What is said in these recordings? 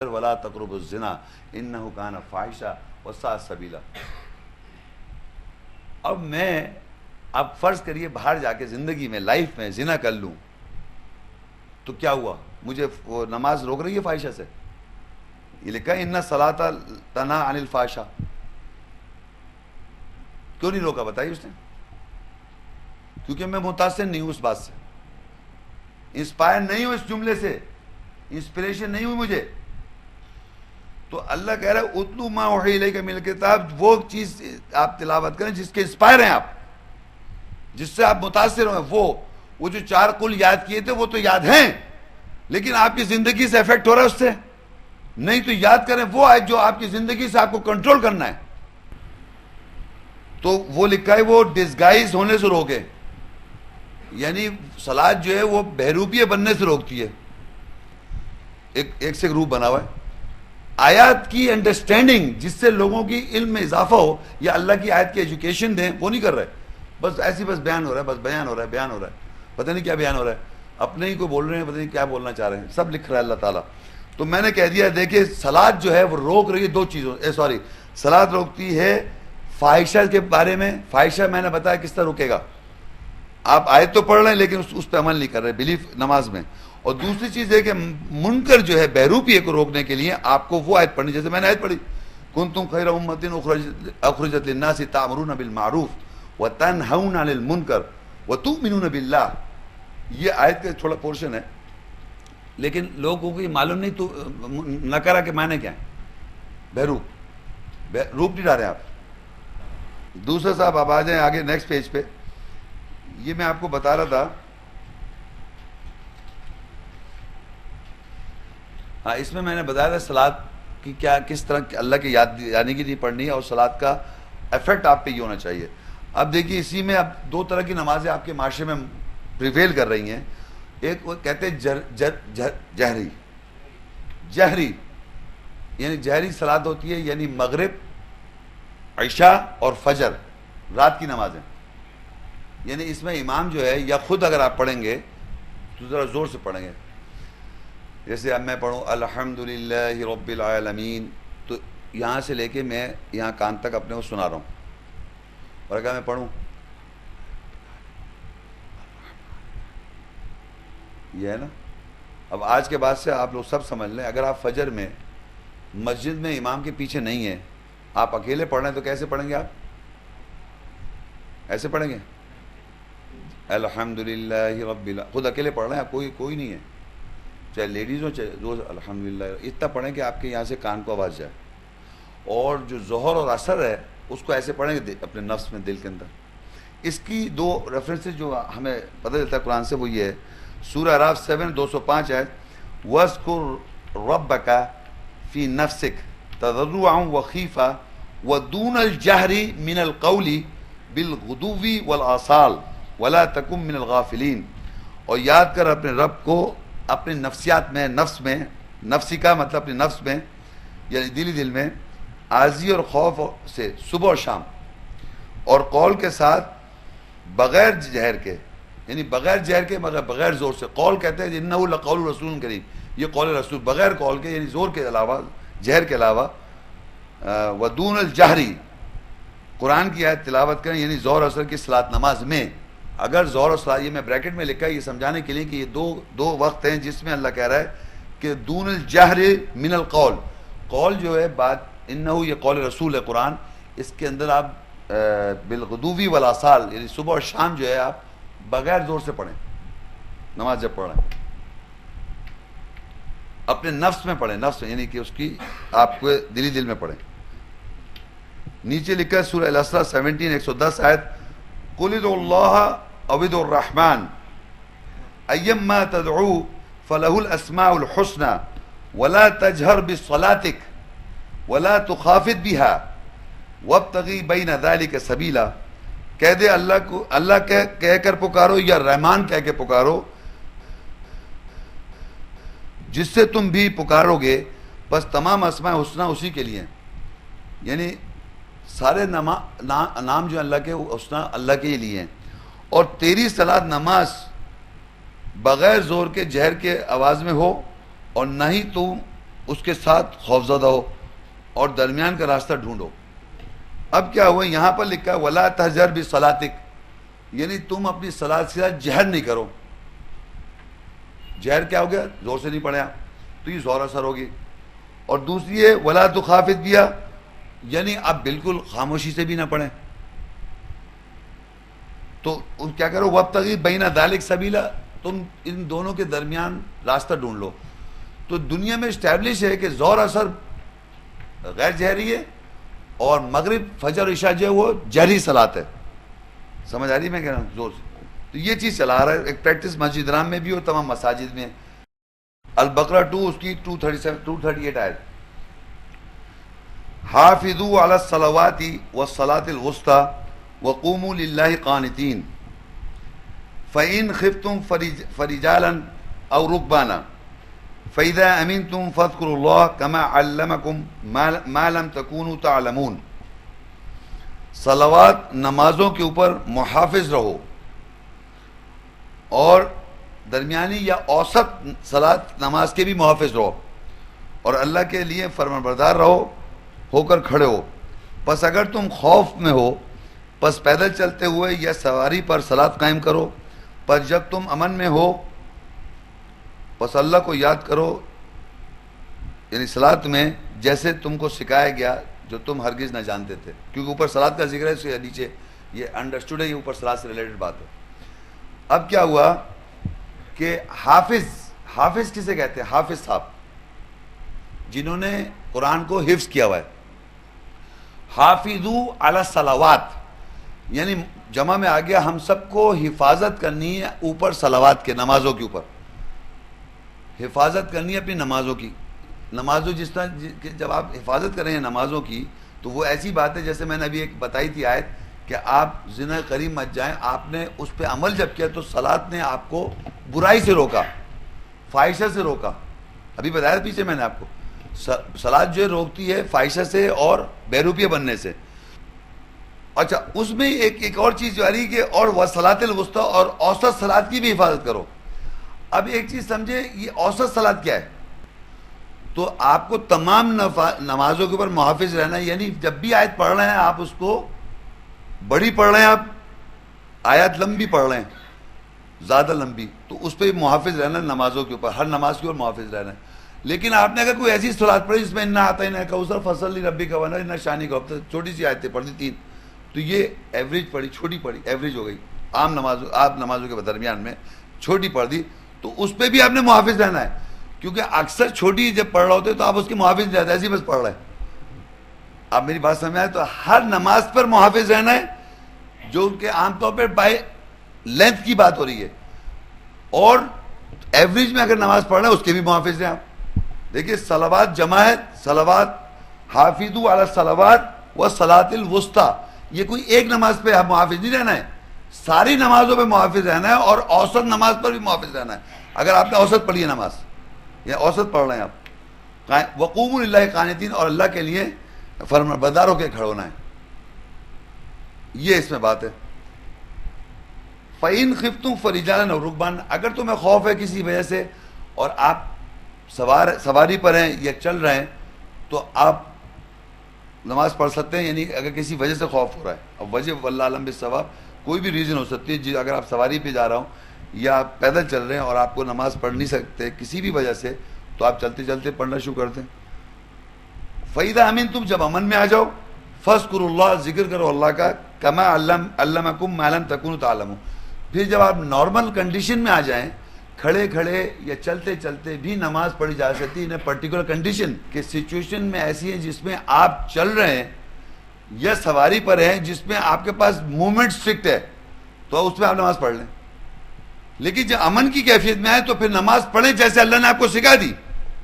ولا تقربوا الزنا انه كان فاحشا وساء سبیلا۔ اب میں فرض کریے باہر جا کے زندگی میں لائف میں زنا کر لوں تو کیا ہوا؟ مجھے وہ نماز روک رہی ہے فاحشہ سے؟ یہ لکھا ہے ان الصلاۃ تنہی عن الفحشاء، کیوں نہیں روکا بتائیے اس نے؟ کیونکہ میں متاثر نہیں ہوں اس بات سے، انسپائر نہیں ہوں اس جملے سے، انسپریشن نہیں ہوئی مجھے۔ تو اللہ کہہ رہا ہے اتلو ما اوحی الیک من الکتاب، وہ چیز آپ تلاوت کریں جس کے انسپائر ہیں آپ، جس سے آپ متاثر ہیں۔ وہ جو 4 قل یاد کیے تھے وہ تو یاد ہیں، لیکن آپ کی زندگی سے افیکٹ ہو رہا ہے اس سے؟ نہیں تو یاد کریں وہ آیت جو آپ کی زندگی سے آپ کو کنٹرول کرنا ہے۔ تو وہ لکھا ہے وہ ڈسگائز ہونے سے روکے، یعنی صلاۃ جو ہے وہ بہروپیہ بننے سے روکتی ہے۔ ایک سے روپ بنا ہوا ہے، آیات کی انڈرسٹینڈنگ جس سے لوگوں کی علم میں اضافہ ہو، یا اللہ کی آیت کی ایجوکیشن دیں، وہ نہیں کر رہے، بس ایسی بس بیان ہو رہا ہے، بس بیان ہو رہا ہے، پتہ نہیں کیا بیان ہو رہا ہے، اپنے ہی کو بول رہے ہیں، پتہ نہیں کیا بولنا چاہ رہے ہیں، سب لکھ رہا ہے اللہ تعالیٰ۔ تو میں نے کہہ دیا دیکھیں صلاۃ جو ہے وہ روک رہی ہے 2 چیزوں، صلاۃ روکتی ہے فاحشہ کے بارے میں۔ فاحشہ میں نے بتایا کس طرح رکے گا، آپ آیت تو پڑھ رہے ہیں لیکن اس پہ عمل نہیں کر رہے، بلیف نماز میں۔ اور دوسری چیز ہے کہ منکر جو ہے بہروپیے کو روکنے کے لیے آپ کو وہ آیت پڑھنی، جیسے میں نے آیت پڑھی کنتم خیر امۃ اخرجت للناس تأمرون بالمعروف وتنہون عن المنکر وتؤمنون باللہ، یہ آیت کا تھوڑا پورشن ہے، لیکن لوگوں کو یہ معلوم نہیں۔ تو نکرہ کے معنی کیا ہے؟ بہروپ، روپ نہیں ڈالے آپ۔ دوسرا صاحب آپ آ جائیں آگے نیکسٹ پیج پہ، یہ میں آپ کو بتا رہا تھا، ہاں اس میں نے بتایا تھا صلاۃ کی کیا کس طرح اللہ کی یاد دلانے کے لیے پڑھنی ہے، اور صلاۃ کا ایفیکٹ آپ پہ یہ ہونا چاہیے۔ اب دیکھیے اسی میں اب 2 طرح کی نمازیں آپ کے معاشرے میں پریویل کر رہی ہیں۔ ایک وہ کہتے ہیں جہری، یعنی جہری صلاۃ ہوتی ہے، یعنی مغرب، عشاء اور فجر، رات کی نمازیں، یعنی اس میں امام جو ہے یا خود اگر آپ پڑھیں گے تو ذرا زور سے پڑھیں گے، جیسے اب میں پڑھوں الحمدللہ رب العالمین، تو یہاں سے لے کے میں یہاں کان تک اپنے کو سنا رہا ہوں، اور اگر میں پڑھوں یہ ہے نا۔ اب آج کے بعد سے آپ لوگ سب سمجھ لیں، اگر آپ فجر میں مسجد میں امام کے پیچھے نہیں ہیں، آپ اکیلے پڑھ رہے ہیں تو کیسے پڑھیں گے؟ آپ ایسے پڑھیں گے الحمدللہ رب العالمین، خود اکیلے پڑھ رہے ہیں، آپ کوئی نہیں ہے، چاہے لیڈیز ہو چاہے روز الحمدللہ، اتنا پڑھیں کہ آپ کے یہاں سے کان کو آواز جائے۔ اور جو ظہر اور عصر ہے اس کو ایسے پڑھیں گے اپنے نفس میں، دل کے اندر۔ اس کی 2 ریفرنسز جو ہمیں پتہ چلتا ہے قرآن سے، وہ یہ ہے سورہ اعراف 7 205 ہے وَاذْكُرْ رَبَّكَ فِي نَفْسِكَ تَضَرُّعًا وَخِيفَةً وَدُونَ الْجَهْرِ مِنَ الْقَوْلِ بِالْغُدُوِّ وَالْآصَالِ وَلَا تَكُن مِّنَ الْغَافِلِينَ، اور یاد کر اپنے رب کو اپنے نفسیات میں، نفس میں، نفسی کا مطلب اپنے نفس میں یعنی دل میں، عاجزی اور خوف سے صبح اور شام، اور قول کے ساتھ بغیر جہر کے، یعنی بغیر جہر کے مگر بغیر زور سے۔ قول کہتے ہیں انہ لقول رسول کریم، یہ قول رسول بغیر قول کے، یعنی زور کے علاوہ، جہر کے علاوہ۔ ودون الجہری، قرآن کی آیت تلاوت کریں، یعنی ظہر اثر کی صلاۃ نماز میں۔ اگر ظہر اور صلاۃ، یہ میں بریکٹ میں لکھا ہے یہ سمجھانے کے لیے کہ یہ دو وقت ہیں جس میں اللہ کہہ رہا ہے کہ دون الجہر من القول، قول جو ہے بات، انہ یہ قول رسول ہے قرآن، اس کے اندر آپ بالغدوی والآصال، یعنی صبح اور شام جو ہے آپ بغیر زور سے پڑھیں، نماز جب پڑھیں اپنے نفس میں پڑھیں، نفس میں، یعنی کہ اس کی آپ کو دل میں پڑھیں۔ نیچے لکھا ہے سورہ الاسراء 17 110 آیت قُلِ ادْعُوا اللَّهَ أَوِ ادْعُوا الرَّحْمَنَ أَيَّمَّا تَدْعُوا فَلَهُ الْأَسْمَاءُ الْحُسْنَى وَلَا تَجْهَرْ بِصَلَاتِكَ وَلَا تُخَافِتْ بِهَا وَابْتَغِ بَيْنَ ذَلِكَ سَبِيلًا، کہہ دے اللہ کو، اللہ کہہ کر پکارو یا رحمان کہہ کے پکارو، جس سے تم بھی پکارو گے، بس تمام اسماء حسنہ اسی کے لیے، یعنی سارے نام جو اللہ کے حسنہ اللہ کے لیے ہیں۔ اور تیری صلاۃ نماز بغیر زور کے، جہر کے آواز میں ہو، اور نہ ہی تم اس کے ساتھ خوفزدہ ہو اور درمیان کا راستہ ڈھونڈو. اب کیا ہوا یہاں پر لکھا ہے وَلَا تَحْجَرْ بِصَلَاتِكَ، یعنی تم اپنی صلاۃ کے ساتھ جہر نہیں کرو. جہر کیا ہو گیا؟ زور سے نہیں پڑھے آپ تو یہ زور اثر ہوگی. اور دوسری ہے وَلَا تُخَافِتْ بِهَا، یعنی آپ بالکل خاموشی سے بھی نہ پڑھیں. تو کیا کرو وَابْتَغِي بَيْنَ ذَلِكَ سَبِيلًا، تم ان دونوں کے درمیان راستہ ڈھونڈ لو. تو دنیا میں اسٹیبلش ہے کہ زور اثر غیر جہری ہے اور مغرب فجر عشاء جو ہے وہ جہری صلاۃ ہے. سمجھ آ رہی میں کہہ رہا ہوں زور سے؟ تو یہ چیز چلا رہا ہے. ایک پریکٹس مسجد رام میں بھی ہو، تمام مساجد میں. البقرہ 2 اس کی 238 آیت. حافظوا علی الصلوات والصلاۃ الوسطی وقوموا للہ قانتین فإن خفتم فرجالا او رکبانا فإذا أمنتم فاذكروا الله كما علمكم ما لم تكونوا تعلمون. صلوات نمازوں کے اوپر محافظ رہو اور درمیانی یا اوسط صلاۃ نماز کے بھی محافظ رہو اور اللہ کے لیے فرمانبردار رہو ہو کر کھڑے ہو. پس اگر تم خوف میں ہو پس پیدل چلتے ہوئے یا سواری پر صلاۃ قائم کرو. پس جب تم امن میں ہو پس اللہ کو یاد کرو، یعنی صلاۃ میں جیسے تم کو سکھایا گیا جو تم ہرگز نہ جانتے تھے. کیونکہ اوپر صلاۃ کا ذکر ہے، اس کے نیچے یہ انڈرسٹوڈ ہے، یہ اوپر صلاۃ سے ریلیٹڈ بات ہے. اب کیا ہوا کہ حافظ کسے کہتے ہیں؟ حافظ صاحب جنہوں نے قرآن کو حفظ کیا ہوا ہے. حافظو علی الصلوات، یعنی جمع میں آ گیا ہم سب کو حفاظت کرنی ہے اوپر صلوات کے، نمازوں کے اوپر حفاظت کرنی ہے اپنی نمازوں کی. نمازوں جس طرح جب آپ حفاظت کریں ہیں نمازوں کی تو وہ ایسی بات ہے جیسے میں نے ابھی ایک بتائی تھی آیت کہ آپ زنا قریب مت جائیں. آپ نے اس پہ عمل جب کیا تو صلاۃ نے آپ کو برائی سے روکا، فاحشہ سے روکا. ابھی بتایا پیچھے میں نے آپ کو صلاۃ جو روکتی ہے فاحشہ سے اور بیروپیہ بننے سے. اچھا اس میں ایک اور چیز جو آ رہی ہے کہ اور وصلاۃ الوسطی، اور اوسط صلاۃ کی بھی حفاظت کرو. اب ایک چیز سمجھے یہ اوسط صلاۃ کیا ہے؟ تو آپ کو تمام نمازوں کے اوپر محافظ رہنا ہے. یعنی جب بھی آیت پڑھ رہے ہیں آپ اس کو بڑی پڑھ رہے ہیں، آپ آیات لمبی پڑھ رہے ہیں زیادہ لمبی، تو اس پہ محافظ رہنا ہے. نمازوں کے اوپر ہر نماز کے اوپر محافظ رہنا ہے. لیکن آپ نے اگر کوئی ایسی صلاۃ پڑھی جس میں نہ آتا ہی نہ کوثر فصل ربی کا ونہر نہ شانی کا ہفتہ، چھوٹی سی آیتیں پڑھ دی 3، تو یہ ایوریج پڑھی، چھوٹی پڑھی، ایوریج ہو گئی. عام نمازوں کے درمیان میں چھوٹی پڑھ دی تو اس پہ بھی آپ نے محافظ رہنا ہے. کیونکہ اکثر چھوٹی جب پڑھ رہے ہوتے تو آپ اس کے محافظ نہیں رہتے، ایسے ہی بس پڑھ رہے ہیں. آپ میری بات سمجھ آئے؟ تو ہر نماز پر محافظ رہنا ہے، جو کہ عام طور پہ بائی لینتھ کی بات ہو رہی ہے. اور ایوریج میں اگر نماز پڑھ رہے ہیں اس کے بھی محافظ ہیں آپ. دیکھیے صلوات جمع ہے، صلوات حافظوا علی الصلوات والصلاۃ الوسطی. یہ کوئی ایک نماز پہ آپ محافظ نہیں رہنا ہے، ساری نمازوں پہ محافظ رہنا ہے اور اوسط نماز پر بھی محافظ رہنا ہے. اگر آپ نے اوسط پڑھی ہے نماز یا اوسط پڑھ رہے ہیں آپ، وقوموا للہ قانتین، اور اللہ کے لیے فرمانبردار ہو کے کھڑے ہونا ہے. یہ اس میں بات ہے. فَإِنْ خِفْتُمْ فَرِجَالًا أَوْ رُكْبَانًا، اگر تمہیں خوف ہے کسی وجہ سے اور آپ سواری پر ہیں یا چل رہے ہیں تو آپ نماز پڑھ سکتے ہیں. یعنی اگر کسی وجہ سے خوف ہو رہا ہے، اب وجہ واللہ اعلم بالصواب کوئی بھی ریزن ہو سکتی ہے. اگر آپ سواری پہ جا رہا ہوں یا آپ پیدل چل رہے ہیں اور آپ کو نماز پڑھ نہیں سکتے کسی بھی وجہ سے، تو آپ چلتے چلتے پڑھنا شروع کر دیں. فَإِذَا أَمِنْتُمْ، جب امن میں آ جاؤ، فَاذْكُرُوا اللَّهَ، ذکر کرو اللہ کا، كَمَا عَلَّمَكُمْ مَا لَمْ تَكُونُوا تَعْلَمُونَ. پھر جب آپ نارمل کنڈیشن میں آ جائیں، کھڑے کھڑے یا چلتے چلتے بھی نماز پڑھی جا سکتی ہے. پرٹیکولر کنڈیشن کہ سچویشن میں ایسی ہے جس میں آپ چل رہے ہیں یا سواری پر ہیں جس میں آپ کے پاس موومنٹ اسٹرکٹ ہے، تو اس میں آپ نماز پڑھ لیں. لیکن جب امن کی کیفیت میں آئے تو پھر نماز پڑھیں جیسے اللہ نے آپ کو سکھا دی،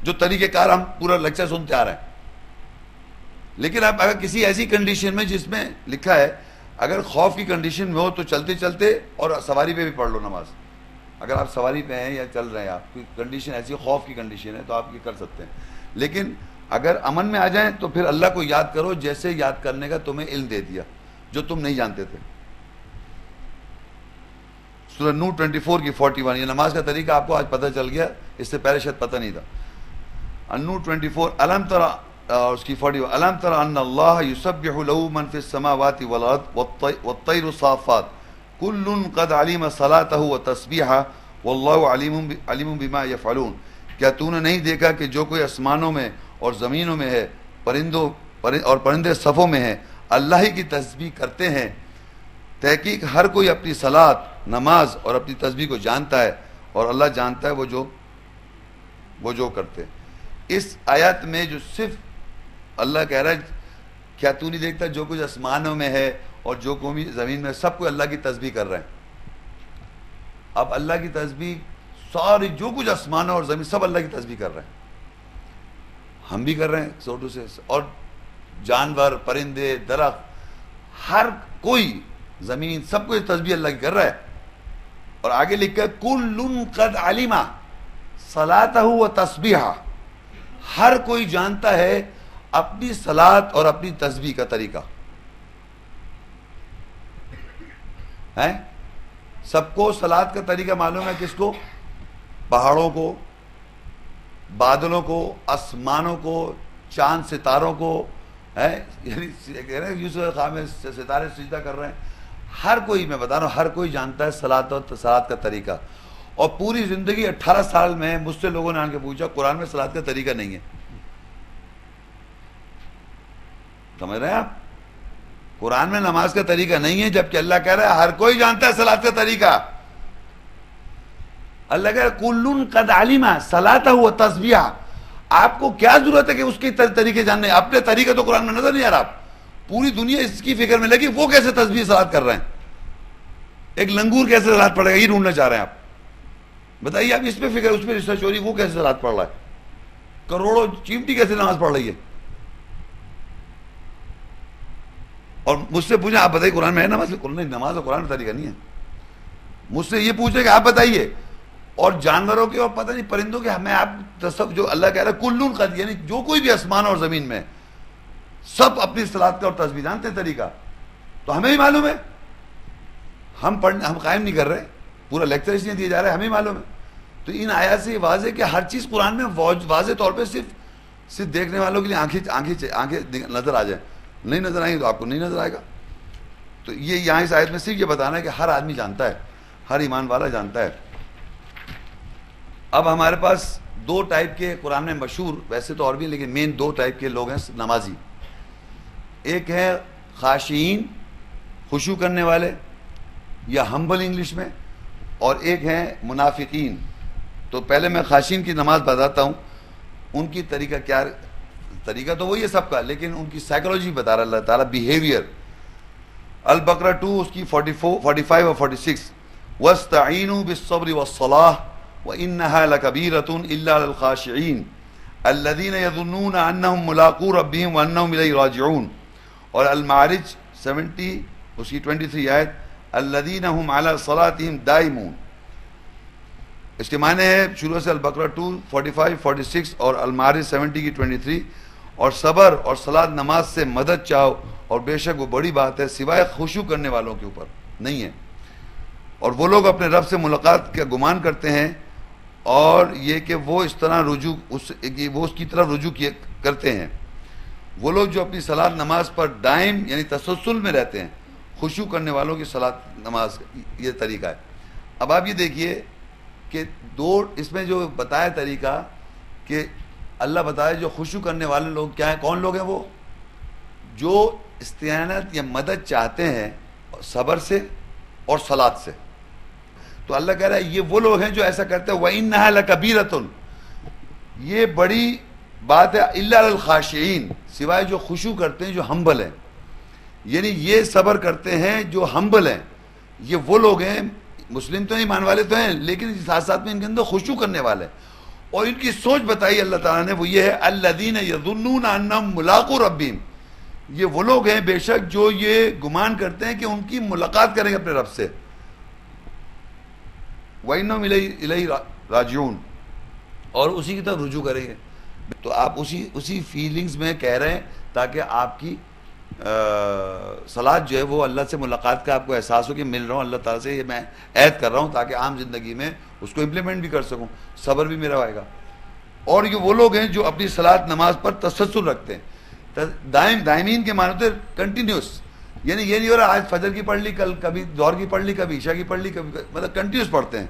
جو طریقہ کار ہم پورا لیکچر سنتے آ رہے ہیں. لیکن آپ اگر کسی ایسی کنڈیشن میں جس میں لکھا ہے اگر خوف کی کنڈیشن میں ہو تو چلتے چلتے اور سواری پہ بھی پڑھ لو نماز. اگر آپ سواری پہ ہیں یا چل رہے ہیں، آپ کی کنڈیشن ایسی خوف کی کنڈیشن ہے تو آپ یہ کر سکتے ہیں. لیکن اگر امن میں آ جائیں تو پھر اللہ کو یاد کرو جیسے یاد کرنے کا تمہیں علم دے دیا جو تم نہیں جانتے تھے. سورہ نور 24 کی 41. یہ نماز کا طریقہ آپ کو آج پتہ چل گیا، اس سے پہلے شاید پتہ نہیں تھا. النور 24 الم ترى اس کی 40 الم ترى ان اللہ یسبح له من فی السماوات والارض والطیر صافات کل قد علم صلاته وتسبیحہ واللہ علیم بما یفعلون. کیا تو نے نہیں دیکھا کہ جو کوئی آسمانوں میں اور زمینوں میں ہے، پرندے صفوں میں ہیں، اللہ ہی کی تسبیح کرتے ہیں. تحقیق ہر کوئی اپنی صلاۃ، نماز اور اپنی تسبیح کو جانتا ہے، اور اللہ جانتا ہے وہ جو کرتے ہیں. اس آیت میں جو صرف اللہ کہہ رہا ہے کیا تو نہیں دیکھتا جو کچھ آسمانوں میں ہے اور جو کوئی زمین میں، سب کوئی اللہ کی تسبیح کر رہے ہیں. اب اللہ کی تسبیح ساری، جو کچھ آسمانوں اور زمین سب اللہ کی تسبیح کر رہے ہیں. ہم بھی کر رہے ہیں چھوٹو سے، اور جانور، پرندے، درخت، ہر کوئی زمین سب کچھ تسبیح اللہ کی کر رہا ہے. اور آگے لکھا ہے کل قد علم صلاتہ و تسبیحہ، ہر کوئی جانتا ہے اپنی صلاۃ اور اپنی تسبیح کا طریقہ ہے. سب کو صلاۃ کا طریقہ معلوم ہے. کس کو؟ پہاڑوں کو، بادلوں کو، آسمانوں کو، چاند ستاروں کو، یعنی یوسف خان میں ستارے سجدہ کر رہے ہیں. ہر کوئی، میں بتا رہا ہوں، ہر کوئی جانتا ہے صلاۃ کا طریقہ. اور پوری زندگی 18 سال میں مجھ سے لوگوں نے آن کے پوچھا قرآن میں صلاۃ کا طریقہ نہیں ہے. سمجھ رہے ہیں آپ؟ قرآن میں نماز کا طریقہ نہیں ہے، جبکہ اللہ کہہ رہا ہے ہر کوئی جانتا ہے صلاۃ کا طریقہ. اللہ کہہ رہا ہے کل قد علم صلاتہ و تسبیحہ. آپ کو کیا ضرورت ہے کہ اس کے طریقے جاننے؟ اپنے طریقے تو قرآن میں نظر نہیں آ رہا. پوری دنیا اس کی فکر میں لگی وہ کیسے تسبیح صلاۃ کر رہے ہیں. ایک لنگور کیسے صلاۃ پڑھے گا یہ ڈھونڈنا چاہ رہے ہیں آپ. بتائیے آپ اس پہ فکر، اس پہ ریسرچ ہو رہی، وہ کیسے صلاۃ پڑھ رہا ہے. کروڑوں چیمٹی کیسے نماز پڑھ رہی ہے. اور مجھ سے پوچھیں آپ بتائیے قرآن میں ہے نماز؟ نہیں، نماز اور قرآن میں طریقہ نہیں ہے. مجھ سے یہ پوچھیں کہ آپ بتائیے. اور جانوروں کے اور پتہ نہیں پرندوں کے، ہمیں آپ جو اللہ کہہ رہا ہے کل قد، یعنی جو کوئی بھی آسمان اور زمین میں سب اپنی صلاۃ کا اور تسبیح جانتے ہیں طریقہ. تو ہمیں بھی معلوم ہے، ہم قائم نہیں کر رہے، پورا لیکچر اس لیے دیا جا رہا ہے، ہمیں معلوم ہے. تو ان آیات سے یہ واضح کہ ہر چیز قرآن میں واضح طور پہ صرف دیکھنے والوں کے لیے آنکھیں نظر آ جائیں. نہیں نظر آئیں گی تو آپ کو نہیں نظر آئے گا. تو یہ یہاں اس آیت میں صرف یہ بتانا ہے کہ ہر آدمی جانتا ہے، ہر ایمان والا جانتا ہے. اب ہمارے پاس دو ٹائپ کے قرآن میں مشہور، ویسے تو اور بھی، لیکن مین دو ٹائپ کے لوگ ہیں نمازی. ایک ہے خاشعین، خشوع کرنے والے، یا ہمبل انگلش میں، اور ایک ہیں منافقین. تو پہلے میں خاشعین کی نماز بتاتا ہوں. ان کی طریقہ کیا، طریقہ تو وہی ہے سب کا، لیکن ان کی سائیکولوجی بتا رہا اللہ تعالیٰ، بیہیویئر. البقرہ 2 اس کی 45 اور 46 وَاسْتَعِينُوا بِالصَّبْرِ وَالصَّلَاةِ وَإِنَّهَا لَكَبِيرَةٌ إِلَّا عَلَى الْخَاشِعِينَ الَّذِينَ يَظُنُّونَ أَنَّهُمْ مُلَاقُو رَبِّهِمْ وَأَنَّهُمْ إِلَيْهِ راجعون. اور المعارج 70 اس کی 23 آیت الَّذِينَ هُمْ عَلَى صَلَاتِهِمْ دَائِمُونَ. اس کے معنی ہے شروع سے البقرہ 2 45 46 اور المعارج 70 کی 23. اور صبر اور صلاۃ نماز سے مدد چاہو، اور بے شک وہ بڑی بات ہے سوائے خشوع کرنے والوں کے اوپر نہیں ہے. اور وہ لوگ اپنے رب سے ملاقات کا گمان کرتے ہیں، اور یہ کہ وہ اس کی طرف رجوع کرتے ہیں. وہ لوگ جو اپنی صلاۃ نماز پر دائم یعنی تسلسل میں رہتے ہیں. خشوع کرنے والوں کی صلاۃ نماز یہ طریقہ ہے. اب آپ یہ دیکھیے کہ اس میں جو بتایا طریقہ کہ اللہ بتایا جو خشوع کرنے والے لوگ کیا ہیں، کون لوگ ہیں؟ وہ جو استعانت یا مدد چاہتے ہیں صبر سے اور صلاۃ سے. تو اللہ کہہ رہا ہے یہ وہ لوگ ہیں جو ایسا کرتے ہیں. وَإِنَّهَا لَكَبِيرَةٌ، یہ بڑی بات ہے. إِلَّا عَلَى الْخَاشِعِينَ، سوائے جو خشوع کرتے ہیں، جو ہمبل ہیں. یعنی یہ صبر کرتے ہیں جو ہمبل ہیں. یہ وہ لوگ ہیں، مسلم تو ایمان والے تو ہیں، لیکن ساتھ ساتھ میں ان کے اندر خشوع کرنے والے ہیں. اور ان کی سوچ بتائی اللہ تعالیٰ نے، وہ یہ ہے الَّذِينَ يَظُنُّونَ أَنَّهُمْ مُلَاقُو رَبِّهِمْ. یہ وہ لوگ ہیں بے شک جو یہ گمان کرتے ہیں کہ ان کی ملاقات کریں گے اپنے رب سے. وَإِنَّهُمْ إِلَيْهِ راجعون، اور اسی کی طرف رجوع کریں گے. تو آپ اسی فیلنگز میں کہہ رہے ہیں تاکہ آپ کی صلاۃ جو ہے وہ اللہ سے ملاقات کا آپ کو احساس ہو کہ مل رہا ہوں اللہ تعالیٰ سے، یہ میں عہد کر رہا ہوں تاکہ عام زندگی میں اس کو امپلیمنٹ بھی کر سکوں، صبر بھی میرا آئے گا. اور یہ وہ لوگ ہیں جو اپنی صلاۃ نماز پر تسلسل رکھتے ہیں. دائمین کے معنی ہوتے کنٹینیوس، یعنی یہ نہیں ہو رہا آج فجر کی پڑھ لی، کل کبھی ظہر کی پڑھ لی، کبھی عشاء کی پڑھ لی، کبھی مطلب کنٹینیوس پڑھتے ہیں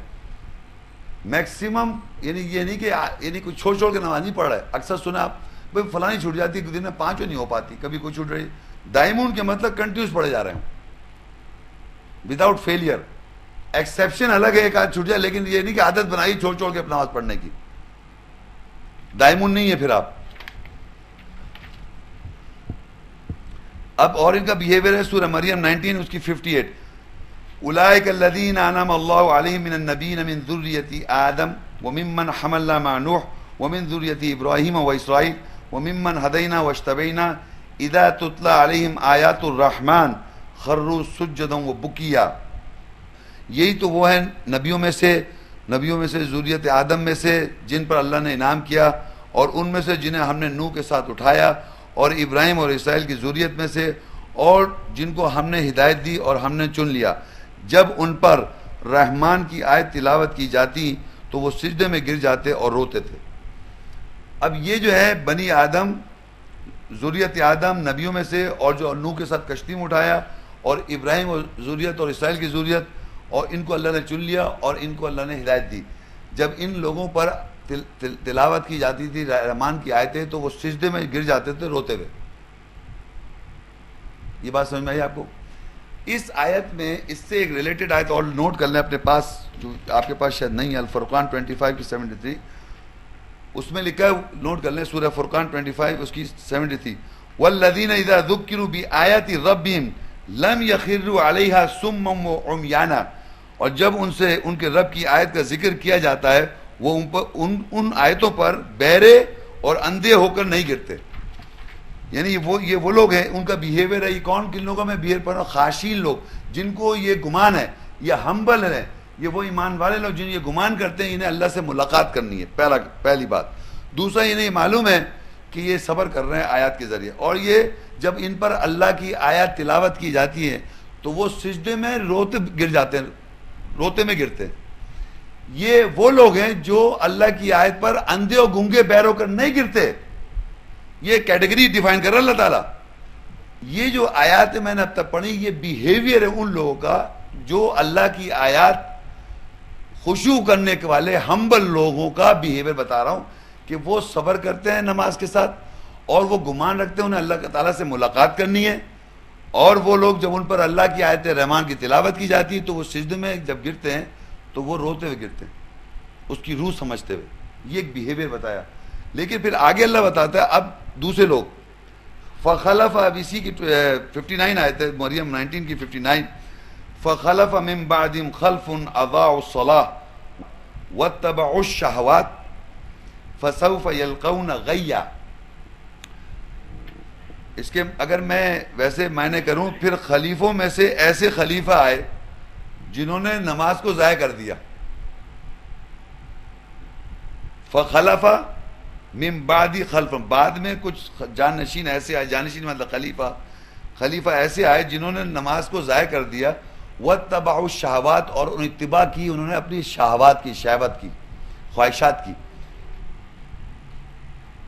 میکسیمم. یعنی یہ نہیں کہ یعنی کوئی چھوڑ کے نماز نہیں پڑھ رہا ہے. اکثر سنا آپ بھائی فلانی چھوٹ جاتی ہے، دن میں 5 نہیں ہو پاتی، کبھی کوئی چھوٹ رہی. دائمون کے مطلب کنٹینیوس پڑھے جا رہے ہیں وداؤٹ فیلئر. ایکسیپشن الگ ہے، ایک آدھ چھوٹ جائے، لیکن یہ نہیں کہ عادت بنائی چھوڑ کے نماز پڑھنے کی. دائمون نہیں ہے پھر آپ. اب اور ان کا بیہیویئر ہے سورہ مریم 19 اس کی 58. اولئک الذین انعم اللہ علیہم من النبیین من ذریۃ آدم وممن حملنا مع نوح ومن ذریۃ ابراہیم واسرائیل وممن ہدینا واجتبینا اذا تتلی علیہم آیات الرحمن خروا سجدا وبکیا. یہی تو وہ ہیں نبیوں میں سے ذریت آدم میں سے جن پر اللہ نے انعام کیا، اور ان میں سے جنہیں ہم نے نوح کے ساتھ اٹھایا، اور ابراہیم اور اسرائیل کی ذریت میں سے، اور جن کو ہم نے ہدایت دی اور ہم نے چن لیا. جب ان پر رحمان کی آیت تلاوت کی جاتی تو وہ سجدے میں گر جاتے اور روتے تھے. اب یہ جو ہے بنی آدم، ذریت آدم نبیوں میں سے، اور جو نوح کے ساتھ کشتی میں اٹھایا، اور ابراہیم اور ذریت اور اسرائیل کی ذریت، اور ان کو اللہ نے چن لیا اور ان کو اللہ نے ہدایت دی. جب ان لوگوں پر تلاوت کی جاتی تھی رحمان کی آیتیں تو وہ سجدے میں گر جاتے تھے روتے ہوئے. یہ بات سمجھ میں آئی آپ کو؟ اس آیت میں اس سے ایک ریلیٹڈ آیت اور نوٹ کر لیں اپنے پاس، جو آپ کے پاس شاید نہیں ہے، الفرقان 25 کی 73. اس میں لکھا ہے، نوٹ کر لیں، سورہ فرقان 25 اس کی 73. والذین اذا ذکروا بآیات ربہم لم یخروا علیہا صما وعمیانا. اور جب ان کے رب کی آیت کا ذکر کیا جاتا ہے وہ ان آیتوں پر بہرے اور اندھے ہو کر نہیں گرتے. یعنی یہ وہ لوگ ہیں، ان کا بیہیویئر ہے. یہ کن لوگوں میں بیہیویئر پر خاشین لوگ، جن کو یہ گمان ہے، یہ ہمبل ہے، یہ وہ ایمان والے لوگ جن یہ گمان کرتے ہیں انہیں اللہ سے ملاقات کرنی ہے. پہلی بات. دوسرا انہیں یہ معلوم ہے کہ یہ صبر کر رہے ہیں آیات کے ذریعے، اور یہ جب ان پر اللہ کی آیات تلاوت کی جاتی ہے تو وہ سجدے میں روتے گر جاتے ہیں، روتے میں گرتے ہیں. یہ وہ لوگ ہیں جو اللہ کی آیت پر اندھے اور گونگے بہر ہو کر نہیں گرتے. یہ کیٹیگری ڈیفائن کر رہا اللہ تعالیٰ. یہ جو آیات میں نے اب تک پڑھی یہ بیہیویئر ہے ان لوگوں کا جو اللہ کی آیات خشوع کرنے کے والے ہمبل لوگوں کا بیہیویئر بتا رہا ہوں کہ وہ صبر کرتے ہیں نماز کے ساتھ، اور وہ گمان رکھتے ہیں انہیں اللہ تعالیٰ سے ملاقات کرنی ہے. اور وہ لوگ جب ان پر اللہ کی آیت رحمان کی تلاوت کی جاتی ہے تو وہ سجدے میں جب گرتے ہیں تو وہ روتے ہوئے گرتے ہیں، اس کی روح سمجھتے ہوئے. یہ ایک بیہیویئر بتایا. لیکن پھر آگے اللہ بتاتا ہے اب دوسرے لوگ. فخلف، اب اسی کی 59 آیت ہے مریم 19 کی 59. فخلف من بعدهم خلف اضاعوا الصلاة واتبعوا الشهوات فسوف يلقون غیا. اس کے اگر میں ویسے معنی کروں، پھر خلیفوں میں سے ایسے خلیفہ آئے جنہوں نے نماز کو ضائع کر دیا. فخلف من بعد خلف، بعد میں کچھ جانشین ایسے آئے، جانشین مطلب خلیفہ ایسے آئے جنہوں نے نماز کو ضائع کر دیا. واتبعوا الشہوات، اور ان اتباع کی انہوں نے اپنی شہوات کی، شہوت کی، خواہشات کی.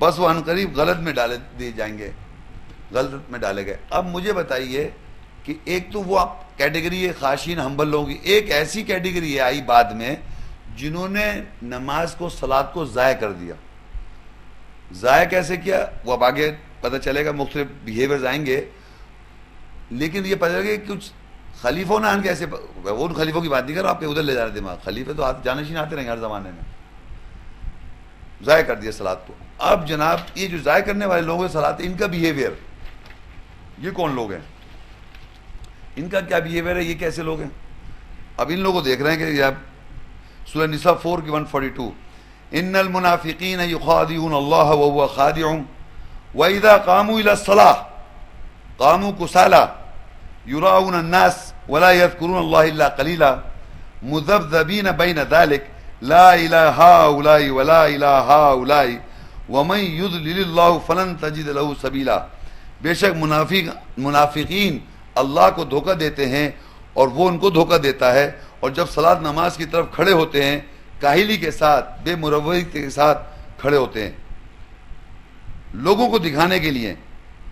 بس وہ عنقریب غلط میں ڈالے دیے جائیں گے، غلط میں ڈالے گئے. اب مجھے بتائیے کہ ایک تو وہ کیٹیگری ہے خاشین ہمبل لوگوں کی، ایک ایسی کیٹیگری آئی بعد میں جنہوں نے نماز کو، صلاۃ کو ضائع کر دیا. ضائع کیسے کیا وہ اب آگے پتہ چلے گا، مختلف بیہیویئرز آئیں گے. لیکن یہ پتہ چلے گا کہ کچھ خلیفوں نے آن کے ایسے، وہ ان خلیفوں کی بات نہیں کر رہا، آپ کے ادھر لے جا رہے دماغ. خلیفے تو جانشین آتے رہیں گے ہر زمانے میں. ضائع کر دیا صلاۃ کو. اب جناب یہ جو ضائع کرنے والے لوگ ہیں صلاۃ، ان کا بیہیویئر، یہ کون لوگ ہیں، ان کا کیا بیہیویئر ہے، یہ کیسے لوگ ہیں. اب ان لوگوں کو دیکھ رہے ہیں کہ یہ سورہ نساء 4 کی 142. ان المنافقین یخادعون اللہ وهو خادعهم واذا قاموا الى الصلاة قاموا كسالى يراؤون الناس ولا يذكرون الله الا قليلا مذبذبين بين ذلك لا الى هؤلاء ولا الى هؤلاء ومن يضلل الله فلن تجد له سبيلا. بے شک منافقین اللہ کو دھوکہ دیتے ہیں اور وہ ان کو دھوکہ دیتا ہے، اور جب صلاۃ نماز کی طرف کھڑے ہوتے ہیں کاہلی کے ساتھ، بے مروت کے ساتھ، کھڑے ہوتے ہیں لوگوں کو دکھانے کے لیے،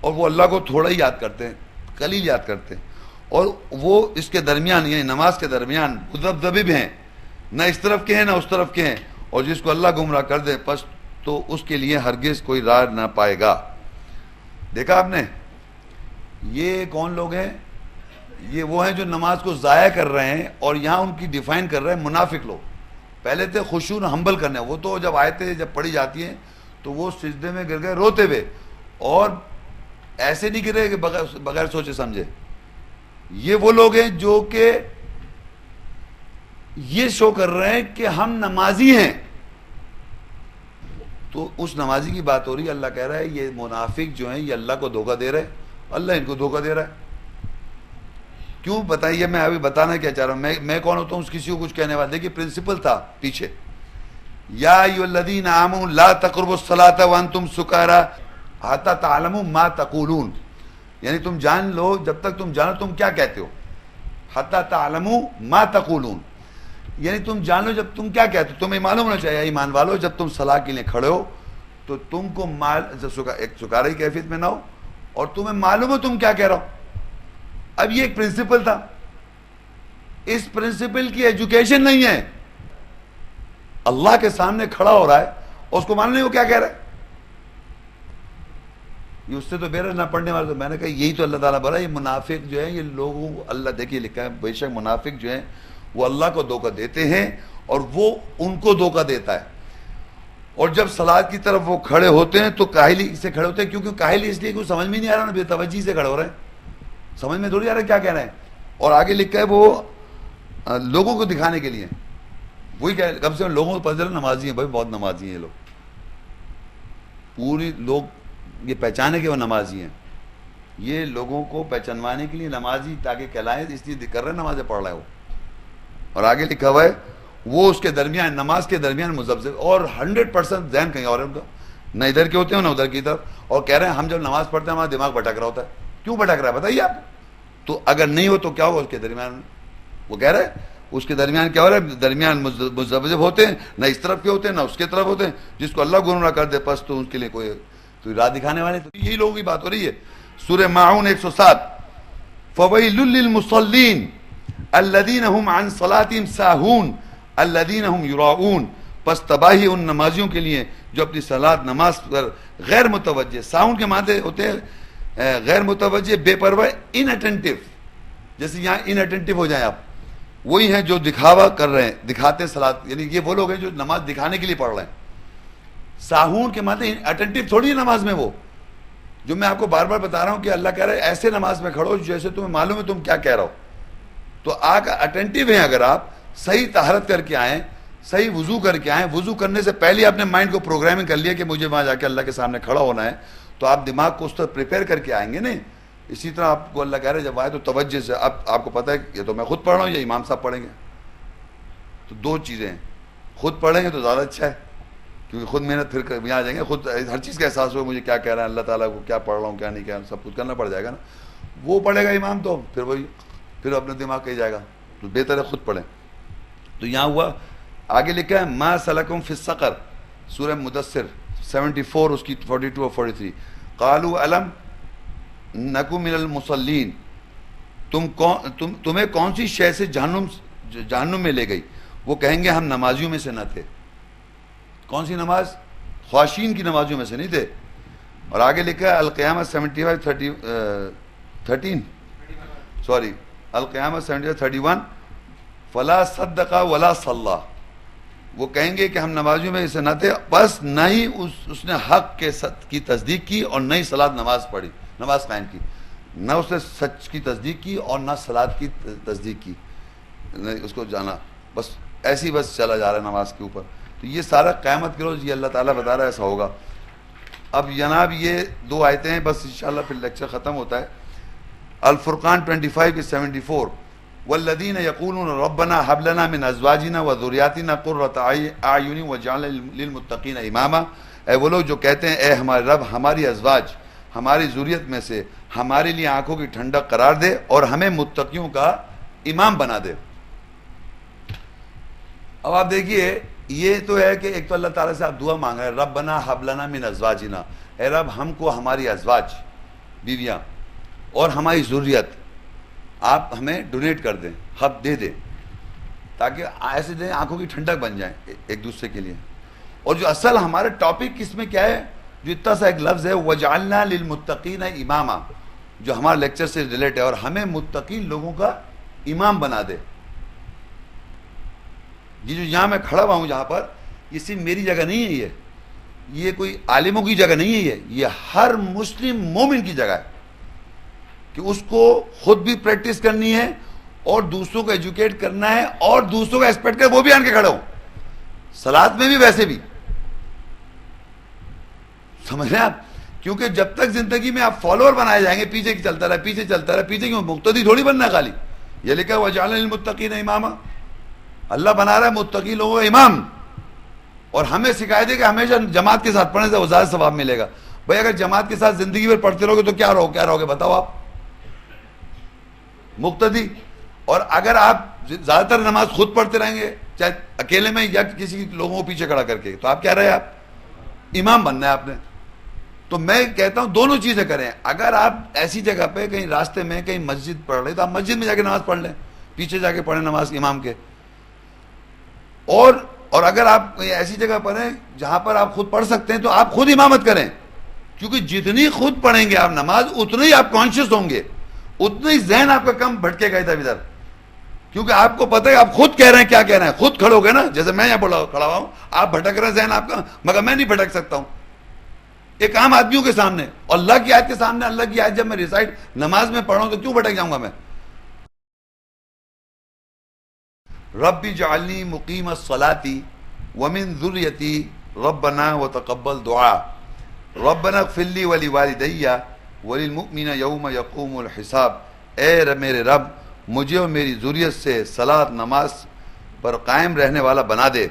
اور وہ اللہ کو تھوڑا ہی یاد کرتے ہیں، قلیل یاد کرتے ہیں، اور وہ اس کے درمیان یعنی نماز کے درمیان مذبذب ہیں، نہ اس طرف کے ہیں نہ اس طرف کے ہیں، اور جس کو اللہ گمراہ کر دے پس تو اس کے لیے ہرگز کوئی راہ نہ پائے گا۔ دیکھا آپ نے، یہ کون لوگ ہیں؟ یہ وہ ہیں جو نماز کو ضائع کر رہے ہیں، اور یہاں ان کی ڈیفائن کر رہے ہیں منافق لوگ۔ پہلے تھے خشوع حنبل کرنے، وہ تو جب آیتیں جب پڑھی جاتی ہیں تو وہ سجدے میں گر گئے روتے ہوئے، اور ایسے نہیں گرے کہ بغیر سوچے سمجھے۔ یہ وہ لوگ ہیں جو کہ یہ شو کر رہے ہیں کہ ہم نمازی ہیں، تو اس نمازی کی بات ہو رہی ہے۔ اللہ کہہ رہا ہے یہ منافق جو ہیں یہ اللہ کو دھوکہ دے رہے ہیں، اللہ ان کو دھوکہ دے رہا ہے۔ کیوں بتائیے؟ میں ابھی بتانا کیا چاہ رہا ہوں، میں کون ہوتا ہوں کسی کو کچھ کہنے والا؟ دیکھیے پرنسپل تھا پیچھے، یا ایھا الذین آمنوا لا تقربوا الصلاۃ وانتم سکارى حتی تعلموا ما تقولون، یعنی تم جان لو، جب تک تم جانو تم کیا کہتے ہو، حتی تعلموا ما تقولون، یعنی تم جان لو جب تم کیا کہتے ہو۔ تمہیں معلوم ہونا چاہیے ایمان والو، جب تم صلاح کے لیے کھڑے ہو تو تم کو ایک سکارے کی کیفیت میں نہ ہو، اور تمہیں معلوم ہو تم کیا کہہ رہا ہو۔ اب یہ ایک پرنسپل تھا، اس پرنسپل کی ایجوکیشن نہیں ہے، اللہ کے سامنے کھڑا ہو رہا ہے اور اس کو معلوم نہیں وہ کیا کہہ رہا ہے۔ یہ اس سے تو بہتر نہ پڑھنے والے، تو میں نے کہا یہی تو اللہ تعالیٰ بولا، یہ منافق جو ہیں یہ لوگوں کو اللہ دیکھیے لکھا ہے بے شک منافق جو ہیں وہ اللہ کو دھوکہ دیتے ہیں اور وہ ان کو دھوکہ دیتا ہے۔ اور جب صلاۃ کی طرف وہ کھڑے ہوتے ہیں تو کاہلی سے کھڑے ہوتے ہیں، کیونکہ کاہلی اس لیے کہ سمجھ میں نہیں آ رہا نا، بے توجہی سے کھڑے ہو رہے ہیں، سمجھ میں تھوڑی آ رہا ہے کیا کہہ رہے ہیں۔ اور آگے لکھا ہے وہ لوگوں کو دکھانے کے لیے، وہی کہہ کم سے کم لوگوں کو پتہ چلا نمازی ہیں، بھائی بہت نمازی ہیں یہ لوگ، پوری لوگ یہ پہچانے کہ وہ نمازی ہیں، یہ لوگوں کو پہچانوانے کے لیے نمازی تاکہ کہلائیں اس لیے کر رہے ہیں، نمازیں پڑھ رہے ہو۔ اور آگے لکھا ہوا ہے وہ اس کے درمیان، نماز کے درمیان مذبذب، اور 100% ذہن کہیں اور ہے ان کا، نہ ادھر کے ہوتے ہیں نہ ادھر کی طرف، اور کہہ رہے ہیں ہم جب نماز پڑھتے ہیں ہمارا دماغ بھٹک رہا ہوتا ہے۔ کیوں بھٹک رہا ہے بتائیے آپ؟ تو اگر نہیں ہو تو کیا ہو اس کے درمیان؟ وہ کہہ رہے ہیں اس کے درمیان کیا ہو رہا ہے؟ درمیان مذبذب ہوتے ہیں، نہ اس طرف کے ہوتے ہیں نہ اس کے طرف ہوتے ہیں، جس کو اللہ گمراہ کر دے پس تو اس کے لیے کوئی راہ دکھانے والے۔ تو یہی لوگوں کی بات ہو رہی ہے۔ سورہ ماعون 107، فویل للمصلین الذین هم عن صلاتهم ساہون الذین هم یراؤون، پس تباہی ان نمازیوں کے لیے جو اپنی صلاۃ نماز پر غیر متوجہ، ساہون کے معنی ہوتے ہیں غیر متوجہ، بے پرواہ، ان اٹینٹیو، جیسے یہاں ان اٹینٹیو ہو جائیں آپ، وہی ہیں جو دکھاوا کر رہے ہیں، دکھاتے ہیں صلاۃ، یعنی یہ وہ لوگ ہیں جو نماز دکھانے کے لیے پڑھ رہے ہیں۔ ساہون کے معنی اٹینٹیو تھوڑی ہے نماز میں، وہ جو میں آپ کو بار بار بتا رہا ہوں کہ اللہ کہہ رہا ہے ایسے نماز میں کھڑو جیسے تمہیں معلوم ہے تم کیا کہہ رہا ہو۔ تو اٹینٹیو ہیں، اگر آپ صحیح طہارت کر کے آئیں، صحیح وضو کر کے آئیں، وضو کرنے سے پہلے اپنے مائنڈ کو پروگرامنگ کر لیا کہ مجھے وہاں جا کے اللہ کے سامنے کھڑا ہونا ہے، تو آپ دماغ کو اس طرح پریپیئر کر کے آئیں گے نہیں۔ اسی طرح آپ کو اللہ کہہ رہے جب آئے تو توجہ سے، اب آپ کو پتہ ہے یہ تو میں خود پڑھ رہا ہوں یا امام صاحب پڑھیں گے، تو دو چیزیں ہیں، خود پڑھیں گے تو زیادہ اچھا ہے کیونکہ خود محنت پھر یہاں آ جائیں گے، خود ہر چیز کا احساس ہو مجھے کیا کہہ رہا ہے اللہ تعالیٰ کو، کیا پڑھ رہا ہوں کیا نہیں کہہ رہا ہوں، سب کچھ کرنا پڑ جائے گا نا۔ وہ پڑھے گا امام تو پھر وہی پھر اپنا دماغ کہیں جائے گا، تو بہتر ہے خود پڑھیں۔ تو یہاں ہوا آگے لکھا ہے ما سلکم فی السقر، سورہ مدثر 74 اس کی 42 اور 43، قالوا الم نکو من المصلین، تمہیں کون سی شے سے جہنم میں لے گئی؟ وہ کہیں گے ہم نمازیوں میں سے نہ تھے۔ کون سی نماز؟ خواشین کی نمازیوں میں سے نہیں تھے۔ اور آگے لکھا ہے القیامہ 13 سوری القیامہ 31 فلا صدق ولا صلی، وہ کہیں گے کہ ہم نمازیوں میں سے نہ تھے، بس نہ ہی اس نے حق کی تصدیق کی اور نہ ہی صلاۃ نماز پڑھی، نماز قائم کی، نہ اس نے سچ کی تصدیق کی اور نہ صلاۃ کی تصدیق کی، اس کو جانا بس ایسی بس چلا جا رہا ہے نماز کے اوپر۔ تو یہ سارا قیامت کے روز یہ اللہ تعالیٰ بتا رہا ہے ایسا ہوگا۔ اب جناب یہ دو آیتیں ہیں بس، انشاءاللہ پھر لیکچر ختم ہوتا ہے۔ الفرقان 25 کی 74، والذین یقولون ربنا هب لنا من ازواجنا وذریاتنا قرۃ اعین واجعلنا للمتقین اماما، اے وہ لوگ جو کہتے ہیں اے ہمارے رب ہماری ازواج ہماری ذریت میں سے ہمارے لیے آنکھوں کی ٹھنڈک قرار دے اور ہمیں متقیوں کا امام بنا دے۔ اب آپ دیکھیے یہ تو ہے کہ ایک تو اللہ تعالیٰ سے آپ دعا مانگ رہے ہیں ربنا حب لنا من ازواجنا، اے رب ہم کو ہماری ازواج بیویاں اور ہماری ذریت آپ ہمیں ڈونیٹ کر دیں، حب دے دیں، تاکہ ایسے دیں آنکھوں کی ٹھنڈک بن جائیں ایک دوسرے کے لیے. اور جو اصل ہمارا ٹاپک اس میں کیا ہے، جو اتنا سا ایک لفظ ہے وجعلنا للمتقین اماما، جو ہمارا لیکچر سے ریلیٹ ہے، اور ہمیں متقین لوگوں کا امام بنا دے. یہ جو یہاں میں کھڑا ہوا ہوں جہاں پر، یہ صرف میری جگہ نہیں ہے، یہ کوئی عالموں کی جگہ نہیں ہے، یہ ہر مسلم مومن کی جگہ ہے کہ اس کو خود بھی پریکٹس کرنی ہے اور دوسروں کو ایجوکیٹ کرنا ہے اور دوسروں کا ایکسپیکٹ کر وہ بھی آن کے کھڑے ہوں، صلاۃ میں بھی ویسے بھی. سمجھ رہے ہیں آپ؟ کیونکہ جب تک زندگی میں آپ فالوور بنائے جائیں گے، پیچھے چلتا رہا پیچھے چلتا رہا پیچھے، کیوں مقتدی تھوڑی بننا ہے خالی. یہ لکھا وجعلنا للمتقین اماما، اللہ بنا رہا ہے متقی لوگوں کا امام، اور ہمیں سکھائے دے کہ ہمیشہ جماعت کے ساتھ پڑھنے سے وہ زیادہ ثواب ملے گا. بھائی اگر جماعت کے ساتھ زندگی میں پڑھتے رہو گے تو کیا رہو گے بتاؤ آپ؟ مقتدی. اور اگر آپ زیادہ تر نماز خود پڑھتے رہیں گے، چاہے اکیلے میں یا کسی لوگوں کو پیچھے کھڑا کر کے، تو آپ کیا رہے؟ آپ امام بننا ہے آپ نے. تو میں کہتا ہوں دونوں چیزیں کریں. اگر آپ ایسی جگہ پہ کہیں راستے میں کہیں مسجد پڑھ رہے تو آپ مسجد میں جا کے نماز پڑھ لیں، پیچھے جا کے پڑھیں نماز امام کے. اور اگر آپ ایسی جگہ پر ہیں جہاں پر آپ خود پڑھ سکتے ہیں تو آپ خود امامت کریں، کیونکہ جتنی خود پڑھیں گے آپ نماز اتنے ہی آپ کانشیس ہوں گے، اتنا ہی ذہن آپ کا کم بھٹکے گا ادھر ادھر. کیونکہ آپ کو پتہ ہے آپ خود کہہ رہے ہیں کیا کہہ رہے ہیں، خود کھڑو گے نا، جیسے میں یہاں کھڑا ہوا ہوں، آپ بھٹک رہے ہیں ذہن آپ کا، مگر میں نہیں بھٹک سکتا ہوں ایک عام آدمیوں کے سامنے. اور اللہ کی آیت کے سامنے، اللہ کی آیت جب میں ریسائٹ نماز میں پڑھوں تو کیوں بھٹک جاؤں گا میں؟ رب اجعلنی مقیم الصلاۃ ومن ذریتی ربنا وتقبل دعا ربنا اغفر لی ولوالدی وللمؤمنین یوم یقوم الحساب. اے میرے رب مجھے اور میری ذریت سے صلاۃ نماز پر قائم رہنے والا بنا دے،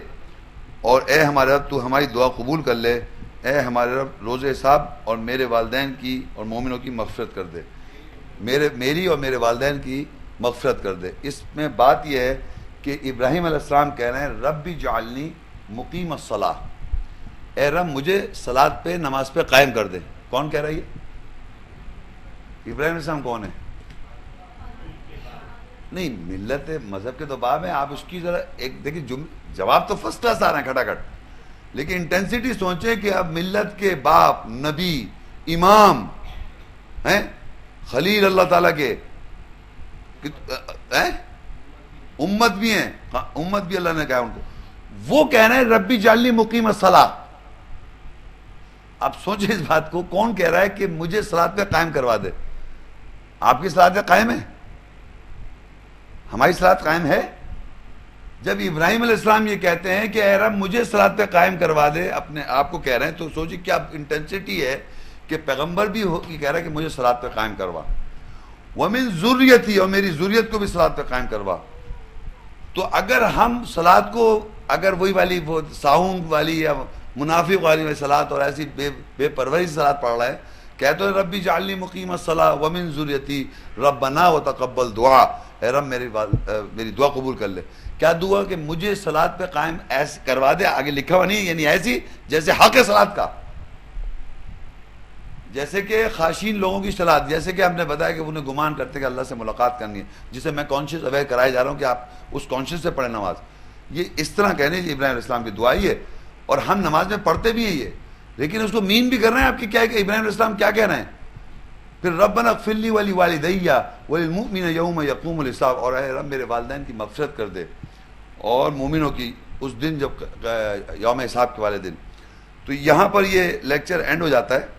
اور اے ہمارے رب تو ہماری دعا قبول کر لے. اے ہمارے رب روز حساب اور میرے والدین کی اور مومنوں کی مغفرت کر دے، میری اور میرے والدین کی مغفرت کر دے. اس میں بات یہ ہے کہ ابراہیم علیہ السلام کہہ رہے ہیں رب اجعلنی مقیم الصلاۃ، اے رب مجھے صلاۃ پہ نماز پہ قائم کر دے. کون کہہ رہا ہے یہ؟ ابراہیم علیہ السلام کون ہے؟ نہیں، ملت مذہب کے تو باب ہیں، آپ اس کی ذرا ایک دیکھیں، جواب تو فرسٹ کلاس آ رہے ہیں کھٹاکھٹ، لیکن انٹینسٹی سوچیں کہ اب ملت کے باپ، نبی، امام ہیں، خلیل اللہ تعالیٰ کے، امت بھی ہیں، امت بھی اللہ نے کہا ان کو، وہ کہہ رہے ہیں ربی جعلنی مقیم الصلاۃ. اب سوچیں اس بات کو، کون کہہ رہا ہے کہ مجھے صلاۃ پہ قائم کروا دے؟ آپ کی صلاۃ پہ قائم ہے؟ ہماری صلاۃ قائم ہے؟ جب ابراہیم علیہ السلام یہ کہتے ہیں کہ اے رب مجھے صلاۃ پہ قائم کروا دے، اپنے آپ کو کہہ رہے ہیں، تو سوچیں کیا انٹینسٹی ہے کہ پیغمبر بھی یہ کہہ رہا ہے کہ مجھے صلاۃ پہ قائم کروا، ومن ذریتی، اور میری ذریت کو بھی صلاۃ پہ قائم کروا. تو اگر ہم صلاۃ کو، اگر وہی والی وہ ساہون والی یا منافق والی صلاۃ اور ایسی بے پرواہی صلاۃ پڑھ رہا ہے، کہتے ہیں ربی جعلنی مقیم الصلاۃ ومن ذریتی ربنا وتقبل دعا، اے رب میری دعا قبول کر لے. کیا دعا؟ کہ مجھے صلاۃ پہ قائم ایسے کروا دے. آگے لکھا ہوا نہیں، یعنی ایسی جیسے حق ہے صلاۃ کا، جیسے کہ خاشین لوگوں کی صلاۃ، جیسے کہ ہم نے بتایا کہ انہیں گمان کرتے کہ اللہ سے ملاقات کرنی ہے، جسے میں کانشیس اویئر کرائے جا رہا ہوں کہ آپ اس کانشیس سے پڑھیں نماز. یہ اس طرح کہنے ابراہیم علیہ السلام کی دعا ہی ہے، اور ہم نماز میں پڑھتے بھی ہیں یہ، لیکن اس کو مین بھی کر رہے ہیں آپ کی کیا ہے کہ ابراہیم علیہ السلام کیا کہہ رہے ہیں؟ پھر ربنا اغفر لی ولوالدی وللمؤمنین یوم یقوم الحساب، اور اے رب میرے والدین کی مغفرت کر دے اور مومنوں کی اس دن جب یوم حساب کے والے دن. تو یہاں پر یہ لیکچر اینڈ ہو جاتا ہے،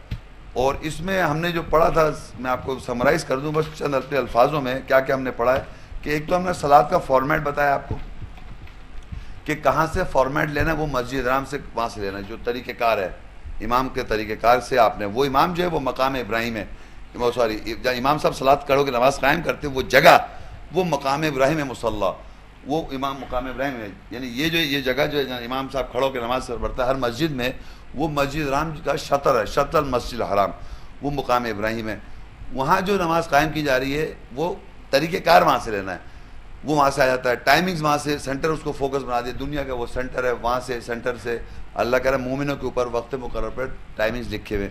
اور اس میں ہم نے جو پڑھا تھا میں آپ کو سمرائز کر دوں بس چند اپنے الفاظوں میں کیا کیا ہم نے پڑھا ہے. کہ ایک تو ہم نے صلاۃ کا فارمیٹ بتایا آپ کو کہ کہاں سے فارمیٹ لینا ہے، وہ مسجد حرام سے وہاں سے لینا ہے، جو طریقہ کار ہے امام کے طریقہ کار سے آپ نے، وہ امام جو ہے وہ مقام ابراہیم ہے، سوری جہاں امام صاحب صلاۃ کرو کہ نماز قائم کرتے وہ جگہ وہ مقام ابراہیم ہے، مصلی وہ امام مقام ابراہیم ہے. یعنی یہ جگہ جو ہے جہاں امام صاحب کھڑو کے نماز پڑھتا ہے ہر مسجد میں، وہ مسجد حرام کا شطر ہے، شطر المسجد الحرام، وہ مقام ابراہیم ہے. وہاں جو نماز قائم کی جا رہی ہے وہ طریقہ کار وہاں سے لینا ہے. وہ وہاں سے آ جاتا ہے، ٹائمنگز وہاں سے، سینٹر اس کو فوکس بنا دیا، دنیا کا وہ سینٹر ہے، وہاں سے سینٹر سے اللہ کہہ رہا ہے مومنوں کے اوپر وقت مقرر پر ٹائمنگز لکھے ہوئے،